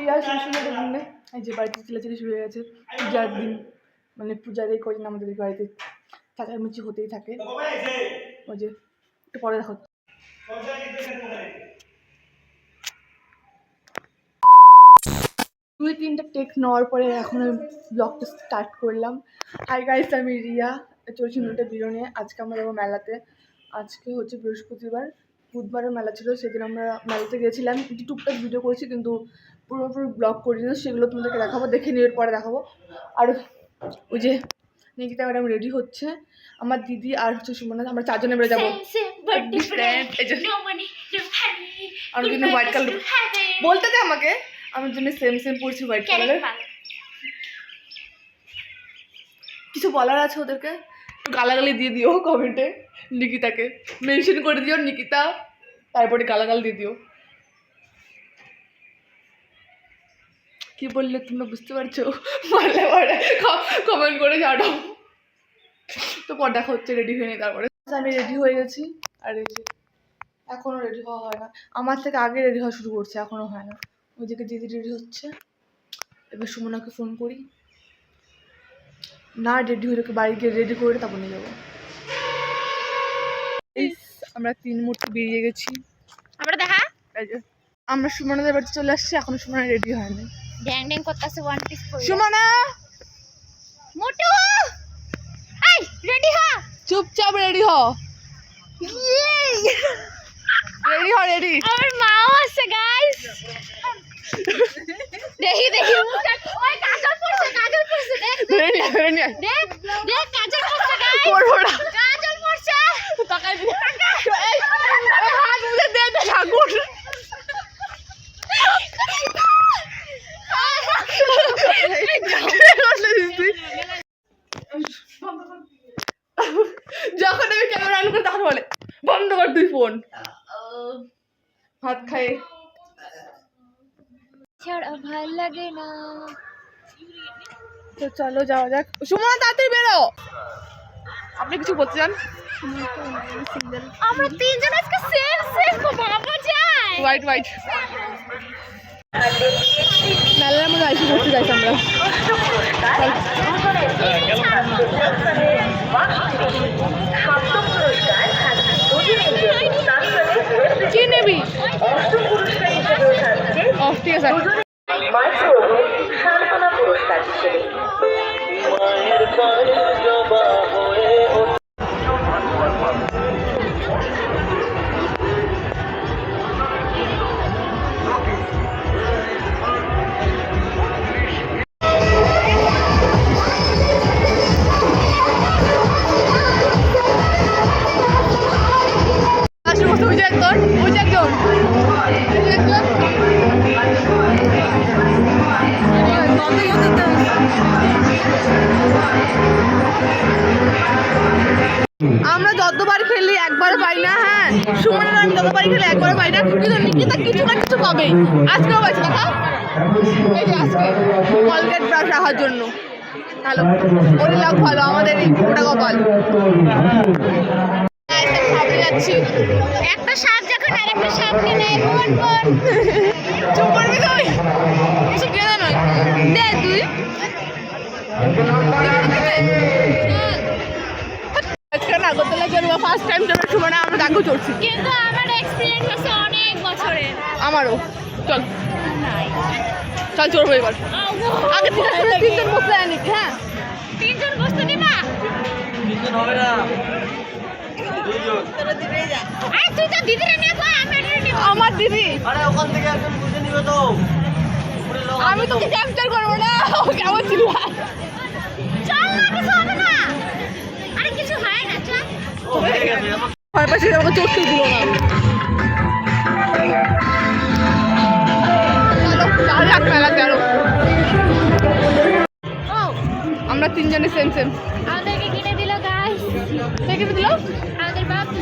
রিয়া শিশুদের জন্যে এই যে বাড়িতে চিলাচিলি শুরু হয়ে গেছে। পূজার দিন মানে পূজার এই কদিন আমাদের বাড়িতে চাচামিচি হতেই থাকে। ওই যে একটু পরে দেখো। 2-3টা টেক্সট নেওয়ার পরে এখন আমি ব্লগটা স্টার্ট করলাম। হাই গাইস, আমি রিয়া, চলছি নটা বিরনে। আজকে আমরা যাবো মেলাতে। আজকে হচ্ছে বৃহস্পতিবার, বুধবারের মেলা ছিল, সেদিন আমরা মেলাতে গেছিলাম। টুকটাক ভিডিও করেছি কিন্তু পুরোপুরি ব্লগ করিনি, সেগুলো তোমাদেরকে দেখাবো, দেখে নিয়ে পরে দেখাবো। আর ওই যে নিকিতা ম্যাডাম রেডি হচ্ছে, আমার দিদি আর হচ্ছে সুমনা, আমরা 4 জনে বেড়ে যাবো। আমার জন্য হোয়াইট কালার বলতে দে আমাকে, আমার জন্য সেম সেম পড়ছি হোয়াইট কালারের। কিছু বলার আছে ওদেরকে, গালাগালি দিয়ে দিও কমেন্টে, নিকিতাকে মেনশন করে দিও নিকিতা, তারপরে গালাগালি দিয়ে দিও। কি বললে তোমরা বুঝতে পারছো? বললে পরে কমেন্ট করে জানাও। তো পর দেখা হচ্ছে, রেডি হয়ে নি। তারপরে আমি রেডি হয়ে গেছি, আর এই যে এখনও রেডি হওয়া হয় না, আমার থেকে আগে রেডি হওয়া শুরু করছে, এখনও হয় না। ওইদিকে দিদি রেডি হচ্ছে, এবার সুমনাকে ফোন করি, না রেডি হয়ে বাড়ি গিয়ে রেডি করে তারপর নিয়ে যাবো। আমরা 3 মুহূর্তে বেরিয়ে গেছি। আমরা দেখা আমরা সুমনাদের বাড়িতে চলে আসছি, এখনো সুমনা রেডি হয়নি। ড্যাং ড্যাং করতেছে ওয়ান পিস পরে। সুমনা মোটু, এই রেডি হ, চুপচাপ রেডি হ, রেডি হ, রেডি। আমার মাও আছে গাইস, দেখি দেখি মুখটা, ওই কাজল পড়ছে দেখ রেডি রেডি দেখ দেখ কাজল পড়ছে গাইস, করব না, কাজল পড়ছে, তাকাই দি, এই হাত মুখে দে দে ঠাকুর। যখন আমি ক্যামেরা অন করি তখন বলে বন্ধ কর তুই ফোন, ভাত খাই ছাড়া ভাল লাগে না। তো চলো যাওয়া যাক। সুমনা তাড়াতাড়ি বেরো। আপনি কিছু বলতে চান? আমরা 3 জন আজকে সেম সেম বাবা যায় হোয়াইট হোয়াইট মেলার মধ্যে আইসি করতে যাইছি আমরা। কি নেবি? ঠিক আছে। আমরা যতবার খেলি একবার পাই না। হ্যাঁ, সুমনা আমি যতবার খেলি একবার পাই না, কিন্তু নিকিতা কিছু না কিছু পাবে। আজকেও পাইছে দেখা, এই যে আজকে কলগেট ব্রাশ রাখার জন্য। হ্যালো, ওর লাভ ভালো, আমাদের ওটা কপাল। যাচ্ছি একটা সাপ যখন আরেকটা সাপকে নেয়, বোন বোন চুপ করবি তুই, কিছু কেনা নয় দে তুই। আজকে নাগরতলা যাবো, ফার্স্ট টাইম যাবো সুমনা, আমরা দাগো চড়ছি, কিন্তু আমার এক্সপেরিয়েন্স আছে অনেক বছরের। আমারও। চল চল চড়বো এবার। আগে থেকে 3 জন বসে আনি। হ্যাঁ 3 জন বসতে দিবা? 3 জন হবে না, 2 জন। আরে তুই তো দিদিরে নিয়ে কই, আমি এটা নিব। আমার দিদি, আরে ওখান থেকে একজন বুঝে নিবে তো। আমি তোকে ক্যাপচার করবো না, ও কেমন ছিল। চল না, কিছু হবে না, আরে কিছু হয় না, চল। হয়ে গেছে। ভয় পাচ্ছি, আমাকে চড়তে দিল না। চলো যাক মেলাতে আরো। ও আমরা 3 জনে সেম সেম। আমাদেরকে কিনে দিল গাইস, দেখে দিল। আমাদের বাবু।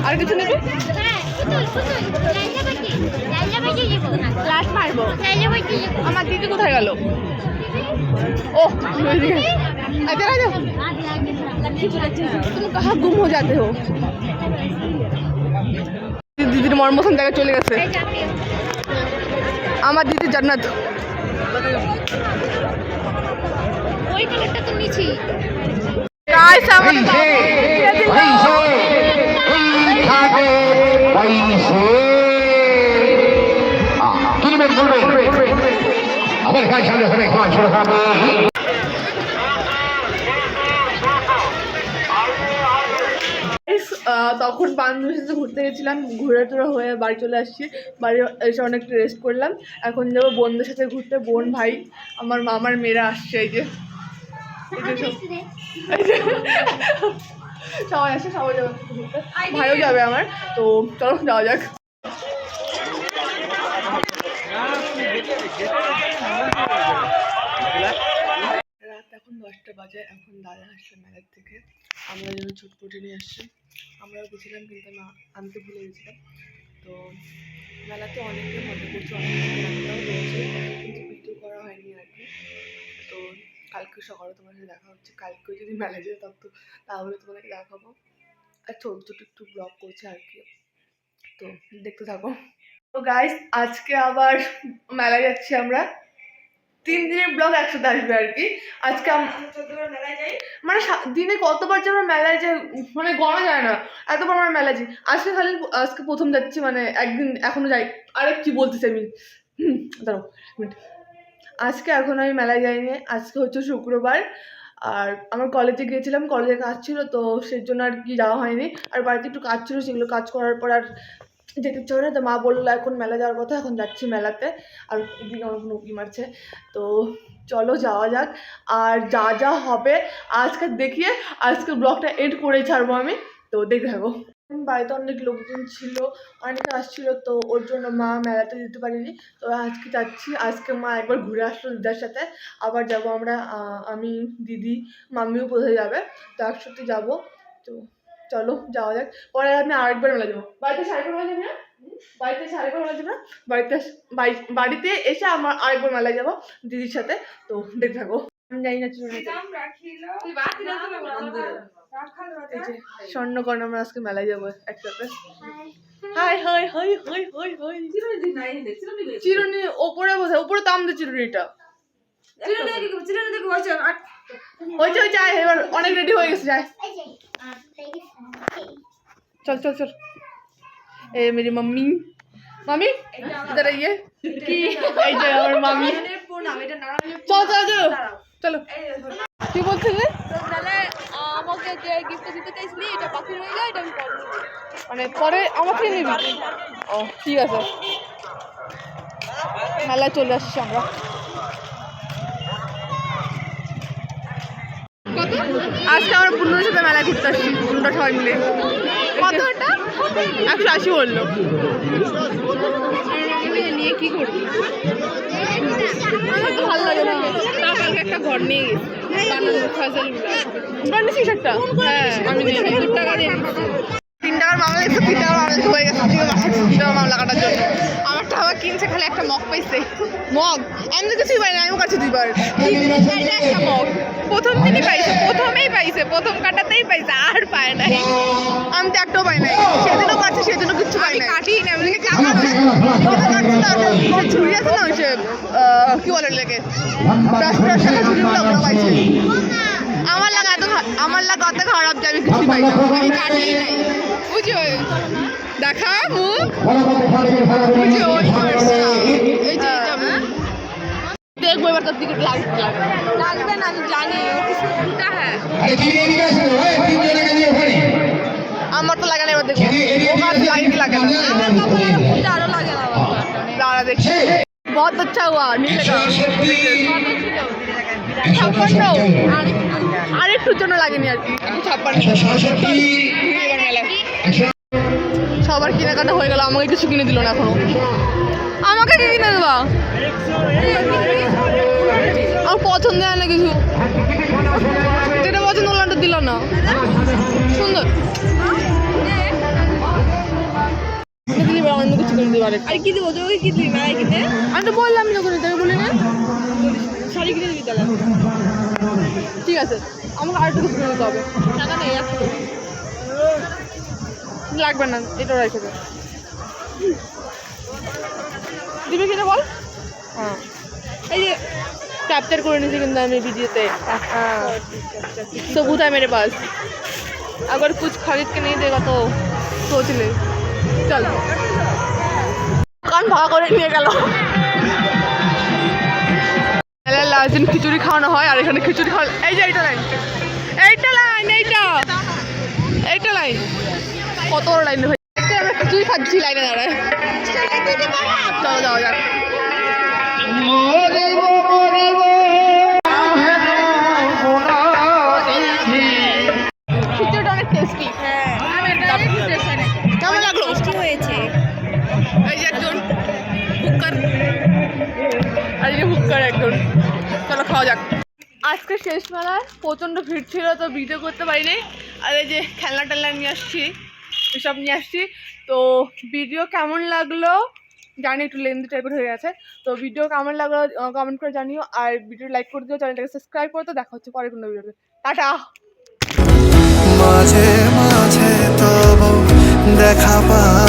আর কিছু নেবে? হ্যাঁ পুতুল লাইলা বাকি যাব না, ক্লাস মারবো। লাইলা বাকি যাব। আমার দিদি কোথায় গেল? ও আচ্ছা আচ্ছা, तुम कहाँ गुम हो जाते हो? दीदी मरमसन জায়গায় চলে গেছে। আমার দিদি জান্নাত। ওই কালারটা তো নিচি গাইস আমাদের তখন বান্ধবীর সাথে ঘুরতে গেছিলাম, ঘুরে টুরে হয়ে বাড়ি চলে আসছি। বাড়ি এসে অনেকটা রেস্ট করলাম। এখন যাবো বোনদের সাথে ঘুরতে। বোন ভাই আমার মামার মেয়েরা আসছে। এই যে সবাই আসছে, সবাই যাবে ঘুরতে, ভাইও যাবে আমার। তো চলো যাওয়া যাক। রাত এখন 10টা বাজে। এখন দাদা আসছে মেলার থেকে, আমরা যেন ছুটপুটি নিয়ে আসছে। আমরাও গেছিলাম কিন্তু না আনতে ভুলে গেছিলাম। তো মেলাতে অনেকে মজা করছে, অনেক কেনাকাটাও রয়েছে, কিন্তু ভিডিও করা হয়নি আর কি। তো কালকে সকালে তোমার সাথে দেখা হচ্ছে। কালকে যদি মেলা যেতে থাকতো তাহলে তোমাদেরকে দেখাবো। আর ছোটো ছোটো একটু ব্লগ করছে আর কি, তো দেখতে থাকো। তো গাইস আজকে আবার মেলায় যাচ্ছি আমরা। 3 দিনের ব্লগ একসাথে আসবে আর কি। আজকে মানে দিনে কতবার যে আমরা মেলায় যাই মানে গণা যায় না, এতবার আমরা মেলায় যাই। আজকে প্রথম যাচ্ছি, মানে একদিন এখনো যাই। আরে কি বলতেছি আমি, দাঁড়াও মিনিট। আজকে এখন আমি মেলায় যাইনি। আজকে হচ্ছে শুক্রবার, আর আমার কলেজে গিয়েছিলাম, কলেজে কাজ ছিল, তো সেই জন্য আর কি যাওয়া হয়নি। আর বাড়িতে একটু কাজ ছিল, সেগুলো কাজ করার পর আর যেতে ইচ্ছে হয় না। তো মা বললো এখন মেলা যাওয়ার কথা, এখন যাচ্ছি মেলাতে। আর এদিকে আমার উঁকি মারছে। তো চলো যাওয়া যাক। আর যা যা হবে আজকে দেখিয়ে আজকে ব্লগটা এন্ড করেই ছাড়বো আমি। তো দেখে থাকো। বাড়িতে অনেক লোকজন ছিল, অনেকে আসছিল, তো ওর জন্য মা মেলাতে যেতে পারিনি। তো আজকে যাচ্ছি। আজকে মা একবার ঘুরে আসলো দিদার সাথে, আবার যাব আমরা, আমি দিদি মাম্মিও বোধহয় যাবে। তো একসাথে যাবো। তো চলো যাওয়া যাক। পরে আমি আরেকবার মেলা যাবো। বাড়িতে সাড়ে মেলা যাবে না, বাড়িতে সাড়ে মেলা যাবে না, বাড়িতে এসে আমার আরেকবার মেলায় যাবো দিদির সাথে। তো দেখে থাকো। আমি জানি না স্বর্ণকর্ণ আমরা আজকে মেলায় যাবো একসাথে। High high high high high high. চিরুনি ওপরে বোঝায়, উপরে দাম দিয়ে চিরুনিটা হয়েছে হয়েছে। এবার অনেক রেডি হয়ে গেছে, যায় चल चल चल। ए मेरी मम्मी मामी इधर आइए की এই যে আমার মামি। চল চল চল চলো। কি বলছিলে? তো তাহলে আমাকে যে গিফট দিতে চাইছিলি এটা বাকি রয়ে যায়, এটা আমি পরে নেব। মানে পরে আমাকে নিবি? ও ঠিক আছে। মেলায় চলে আসছি আমরা। আজকে আমরা পূর্ণর সাথে মেলায় ঘুরতে আসছি, পূর্ণটা সবাই মিলে। কত ওটা? 180 বললো। নিয়ে কি করবি? আমার তো ভালো লাগে না। তা কালকে একটা ঘর নিয়ে গেছি একটা। হ্যাঁ আমি 2 টাকা দিয়ে 3 টাকার মামলা দেখছো, 3 টাকার মামলা হয়ে গেছে। 3 টাকার মামলা কাটার জন্য আমারটা আবার কিনছে খালি একটা মগ পাইছে। মগ আমি তো কিছুই পাই না, আমিও কাছে 2 বার। একটা মগ প্রথম দিনই পাইছে, প্রথমেই পাইছে, প্রথম কাটাতেই পাইছে, আর পায় নাই। আমি তো একটাও পাই নাই। সেদিনও কাটছে, সেদিনও কিছু পাই নাই। কাটি না এমনি ঝুড়ি আছে না, ওই সে কি বলে লেগে পাইছে। আমার লাগা অত খারাপ যে আমি কিছু পাই না, আমি কাটি নাই। বুঝো দেখা মুখ বুঝো এই যে দেখবো এবার তোর দিকে লাগবে না, আমি জানি কিছুটা। হ্যাঁ আমার তো লাগে না, এবার দেখবো লাগে কি লাগে না। আরো লাগে না, দাঁড়া দেখছি। बहुत अच्छा हुआ, नहीं लगा 56 আর একটুর জন্য লাগেনি আর কি 56। সবার কেনাকাটা হয়ে গেল, আমাকে কিছু কিনে দিল না এখনো। আমাকে কি কিনে দেবা? আমার পছন্দ হয় না কিছু, যেটা পছন্দ হলো দিল না। সুন্দর অন্য কিছু কিনে দিবা। আর কি দেবো তোকে? কি দিবি মেলায় কিনে? আমি তো বললাম যখন তোকে বলি না শাড়ি কিনে দিবি তাহলে। ঠিক আছে, আমাকে আর একটু কিছু কিনে দিতে হবে। টাকা নেই, লাগবে না, এটা রেখে দে। দিবি কিনে বল। হ্যাঁ এই যে ক্যাপচার করে নিয়েছি কিন্তু আমি वीडियोতে सबूत है मेरे पास अगर कुछ खरीद के नहीं देगा तो सोच ले चल কান ভাগা করে নিয়ে গেল লাস্ট দিন খিচুড়ি খাওয়ানো হয় আর এখানে খিচুড়ি খাওয়া এই যে এইটা লাইন এইটা লাইন কত বড় লাইন ভাই আমরা খিচুড়ি খাচ্ছি লাইনে দাঁড়ায় চলো যাওয়া যাক খিচুড়িটা অনেক টেস্টি কেমন লাগলো হয়েছে এই যে একজন হুক্কার আর এই যে হুক্কার একজন চলো খাওয়া যাক আজকে শেষ মেলায় প্রচণ্ড ভিড় ছিল তো ভিডিও করতে পারিনি আর এই যে খেলনা টেলনা নিয়ে আসছি এসব নিয়ে আসছি তো ভিডিও কেমন লাগলো জানি একটু লেন্দি টাইপের হয়ে গেছে তো ভিডিও কেমন লাগলো কমেন্ট করে জানিও আর ভিডিও লাইক করে দিও চ্যানেলটাকে সাবস্ক্রাইব করে তো দেখা হচ্ছে পরে কোনো ভিডিওতে টাটা মাঝে মাঝে তবু দেখা পা